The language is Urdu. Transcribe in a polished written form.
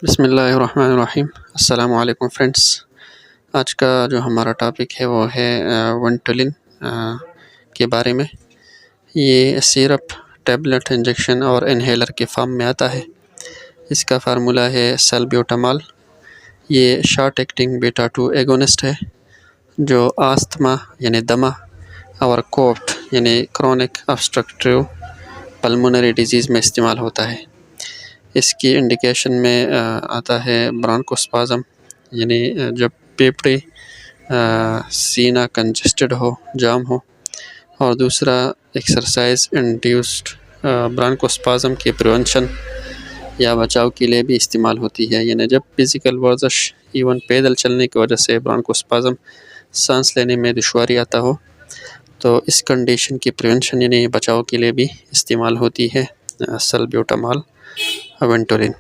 بسم اللہ الرحمن الرحیم۔ السلام علیکم فرینڈس۔ آج کا جو ہمارا ٹاپک ہے وہ ہے ونٹولن کے بارے میں۔ یہ سیرپ، ٹیبلٹ، انجیکشن اور انہیلر کے فارم میں آتا ہے۔ اس کا فارمولا ہے سلبیوٹامال۔ یہ شارٹ ایکٹنگ بیٹا 2 ایگونسٹ ہے جو آستما یعنی دمہ اور کوفٹ یعنی کرونک obstructive پلمونری ڈیزیز میں استعمال ہوتا ہے۔ اس کی انڈیکیشن میں آتا ہے برانکوسپازم، یعنی جب پیپڑی سینہ کنجسٹڈ ہو، جام ہو، اور دوسرا ایکسرسائز انڈیوسڈ برانکوسپازم کی پریونشن یا بچاؤ کے لیے بھی استعمال ہوتی ہے، یعنی جب فزیکل ورزش ایون پیدل چلنے کی وجہ سے برانکوسپازم سانس لینے میں دشواری آتا ہو تو اس کنڈیشن کی پریونشن یعنی بچاؤ کے لیے بھی استعمال ہوتی ہے سلبیوٹامال وینٹولن۔